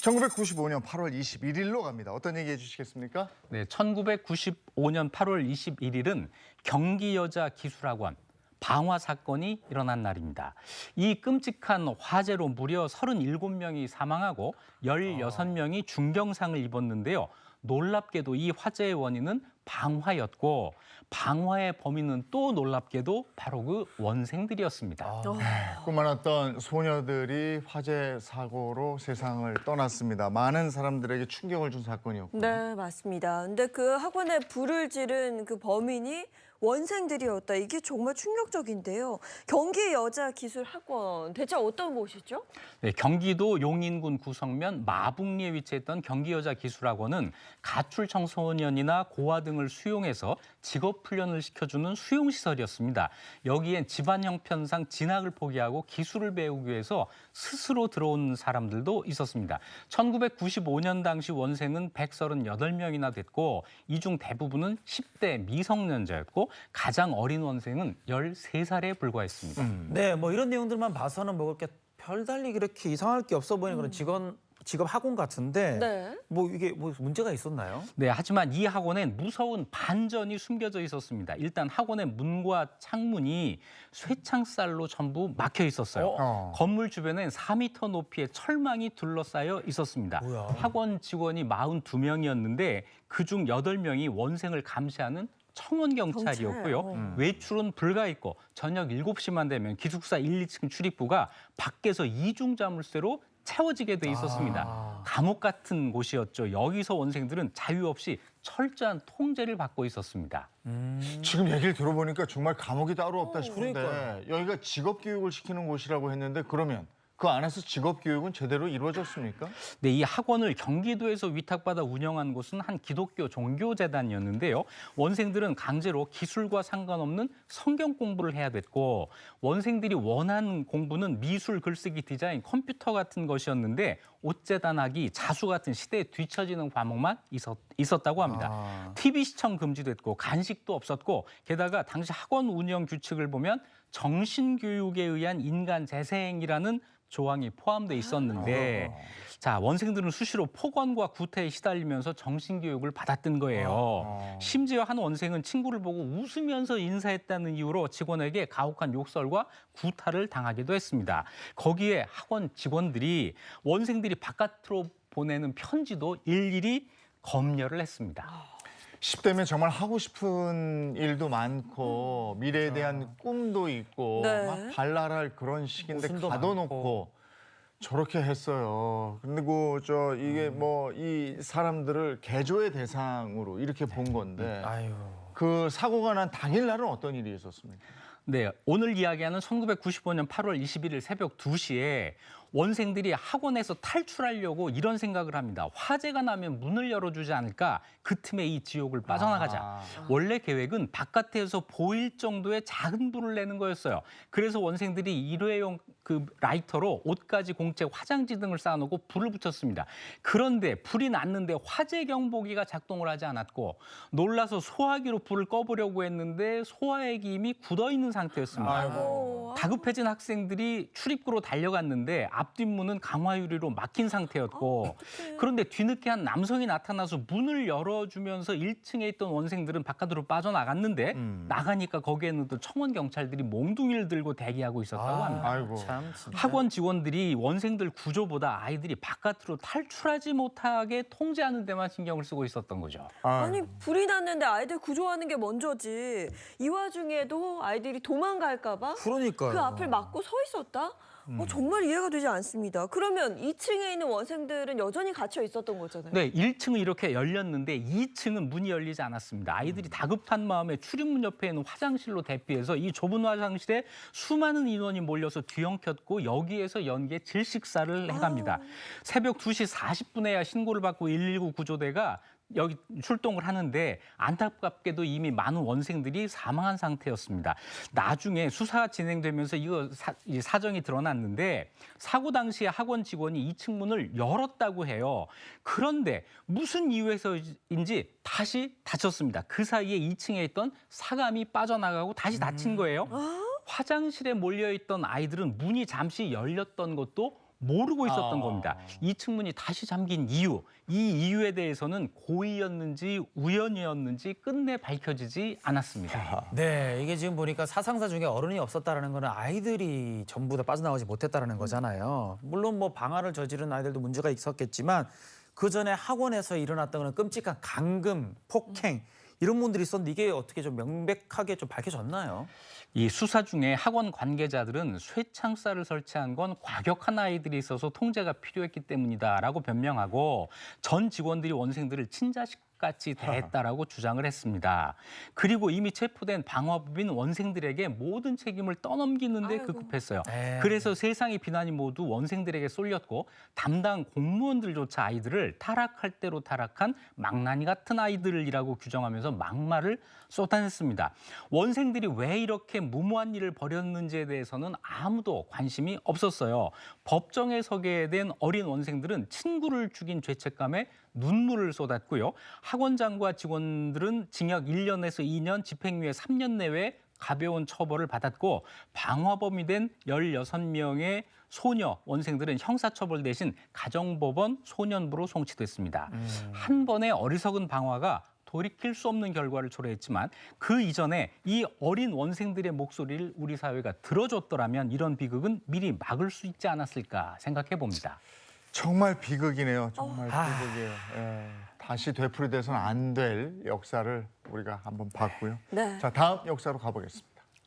1995년 8월 21일로 갑니다. 어떤 얘기 해주시겠습니까? 네, 1995년 8월 21일은 경기 여자 기술학원 방화 사건이 일어난 날입니다. 이 끔찍한 화재로 무려 37명이 사망하고 16명이 중경상을 입었는데요. 놀랍게도 이 화재의 원인은 방화였고 방화의 범인은 또 놀랍게도 바로 그 원생들이었습니다. 꿈만았던 소녀들이 화재 사고로 세상을 떠났습니다. 많은 사람들에게 충격을 준 사건이었고. 네, 맞습니다. 근데 그 학원에 불을 지른 그 범인이 원생들이었다. 이게 정말 충격적인데요. 경기 여자기술학원 대체 어떤 곳이죠? 네, 경기도 용인군 구성면 마북리에 위치했던 경기여자기술학원은 가출 청소년이나 고아 등을 수용해서 직업훈련을 시켜주는 수용시설이었습니다. 여기엔 집안 형편상 진학을 포기하고 기술을 배우기 위해서 스스로 들어온 사람들도 있었습니다. 1995년 당시 원생은 138명이나 됐고 이 중 대부분은 10대 미성년자였고 가장 어린 원생은 13살에 불과했습니다. 네, 뭐 이런 내용들만 봐서는 뭐 그렇게 별달리 그렇게 이상할 게 없어 보이는 그런 직업 학원 같은데 네. 뭐 이게 뭐 문제가 있었나요? 네, 하지만 이 학원엔 무서운 반전이 숨겨져 있었습니다. 일단 학원의 문과 창문이 쇠창살로 전부 막혀 있었어요. 건물 주변엔 4m 높이의 철망이 둘러싸여 있었습니다. 뭐야? 학원 직원이 42명이었는데 그중 8명이 원생을 감시하는 청원 경찰이었고요. 외출은 불가했고 저녁 7시만 되면 기숙사 1, 2층 출입구가 밖에서 이중 자물쇠로 채워지게 돼 있었습니다. 감옥 같은 곳이었죠. 여기서 원생들은 자유 없이 철저한 통제를 받고 있었습니다. 지금 얘기를 들어보니까 정말 감옥이 따로 없다 싶은데 그러니까요. 여기가 직업교육을 시키는 곳이라고 했는데 그러면 그 안에서 직업교육은 제대로 이루어졌습니까? 네, 이 학원을 경기도에서 위탁받아 운영한 곳은 한 기독교 종교재단이었는데요. 원생들은 강제로 기술과 상관없는 성경 공부를 해야 됐고 원생들이 원하는 공부는 미술, 글쓰기, 디자인, 컴퓨터 같은 것이었는데 옷재단하기, 자수 같은 시대에 뒤처지는 과목만 있었다고 합니다. TV 시청 금지됐고 간식도 없었고 게다가 당시 학원 운영 규칙을 보면 정신교육에 의한 인간 재생이라는 조항이 포함돼 있었는데 자 원생들은 수시로 폭언과 구타에 시달리면서 정신교육을 받았던 거예요. 심지어 한 원생은 친구를 보고 웃으면서 인사했다는 이유로 직원에게 가혹한 욕설과 구타를 당하기도 했습니다. 거기에 학원 직원들이 원생들이 바깥으로 보내는 편지도 일일이 검열을 했습니다. 10대면 정말 하고 싶은 일도 많고 미래에 대한 꿈도 있고 네. 막 발랄할 그런 시기인데 웃음도 가둬놓고 저렇게 했어요. 근데 이게 뭐 이 사람들을 개조의 대상으로 이렇게 본 건데 아유. 그 사고가 난 당일날은 어떤 일이 있었습니까? 네, 오늘 이야기하는 1995년 8월 21일 새벽 2시에 원생들이 학원에서 탈출하려고 이런 생각을 합니다. 화재가 나면 문을 열어주지 않을까? 그 틈에 이 지옥을 빠져나가자. 원래 계획은 바깥에서 보일 정도의 작은 불을 내는 거였어요. 그래서 원생들이 일회용 그 라이터로 옷가지, 공책, 화장지 등을 쌓아놓고 불을 붙였습니다. 그런데 불이 났는데 화재 경보기가 작동을 하지 않았고 놀라서 소화기로 불을 꺼보려고 했는데 소화액이 이미 굳어있는 상태였습니다. 다급해진 학생들이 출입구로 달려갔는데 앞뒷문은 강화유리로 막힌 상태였고 그런데 뒤늦게 한 남성이 나타나서 문을 열어주면서 1층에 있던 원생들은 바깥으로 빠져나갔는데 나가니까 거기에는 또 청원 경찰들이 몽둥이를 들고 대기하고 있었다고 합니다. 아이고. 참 진짜. 학원 직원들이 원생들 구조보다 아이들이 바깥으로 탈출하지 못하게 통제하는 데만 신경을 쓰고 있었던 거죠. 아니 불이 났는데 아이들 구조하는 게 먼저지. 이 와중에도 아이들이 도망갈까 봐 그러니까요. 그 앞을 막고 서 있었다? 정말 이해가 되지 않습니다. 그러면 2층에 있는 원생들은 여전히 갇혀 있었던 거잖아요. 네, 1층은 이렇게 열렸는데 2층은 문이 열리지 않았습니다. 아이들이 다급한 마음에 출입문 옆에 있는 화장실로 대피해서 이 좁은 화장실에 수많은 인원이 몰려서 뒤엉켰고 여기에서 연기에 질식사를 해갑니다. 새벽 2시 40분에야 신고를 받고 119 구조대가 여기 출동을 하는데 안타깝게도 이미 많은 원생들이 사망한 상태였습니다. 나중에 수사가 진행되면서 이 사정이 드러났는데 사고 당시에 학원 직원이 2층 문을 열었다고 해요. 그런데 무슨 이유에서인지 다시 닫혔습니다. 그 사이에 2층에 있던 사감이 빠져나가고 다시 닫힌 거예요. 화장실에 몰려있던 아이들은 문이 잠시 열렸던 것도 모르고 있었던 아. 겁니다. 이 측문이 다시 잠긴 이유, 이 이유에 대해서는 고의였는지 우연이었는지 끝내 밝혀지지 않았습니다. 네, 이게 지금 보니까 사상사 중에 어른이 없었다라는 거는 아이들이 전부 다 빠져나오지 못했다라는 거잖아요. 물론 뭐 방화를 저지른 아이들도 문제가 있었겠지만 그 전에 학원에서 일어났던 그런 끔찍한 감금, 폭행 이런 분들이 있었는데 이게 어떻게 좀 명백하게 좀 밝혀졌나요? 이 수사 중에 학원 관계자들은 쇠창살을 설치한 건 과격한 아이들이 있어서 통제가 필요했기 때문이다라고 변명하고 전 직원들이 원생들을 친자식같이 대했다라고 주장을 했습니다. 그리고 이미 체포된 방화법인 원생들에게 모든 책임을 떠넘기는 데 아이고. 급급했어요. 네. 그래서 세상의 비난이 모두 원생들에게 쏠렸고 담당 공무원들조차 아이들을 타락할 대로 타락한 망나니 같은 아이들이라고 규정하면서 막말을 쏟아냈습니다. 원생들이 왜 이렇게 무모한 일을 벌였는지에 대해서는 아무도 관심이 없었어요. 법정에 서게 된 어린 원생들은 친구를 죽인 죄책감에 눈물을 쏟았고요. 학원장과 직원들은 징역 1년에서 2년, 집행유예 3년 내외 가벼운 처벌을 받았고 방화범이 된 16명의 소녀 원생들은 형사처벌 대신 가정법원 소년부로 송치됐습니다. 한 번의 어리석은 방화가 돌이킬 수 없는 결과를 초래했지만 그 이전에 이 어린 원생들의 목소리를 우리 사회가 들어줬더라면 이런 비극은 미리 막을 수 있지 않았을까 생각해 봅니다. 정말 비극이네요. 정말 비극이에요. 예. 다시 되풀이돼서는 안 될 역사를 우리가 한번 봤고요. 네. 자, 다음 역사로 가보겠습니다.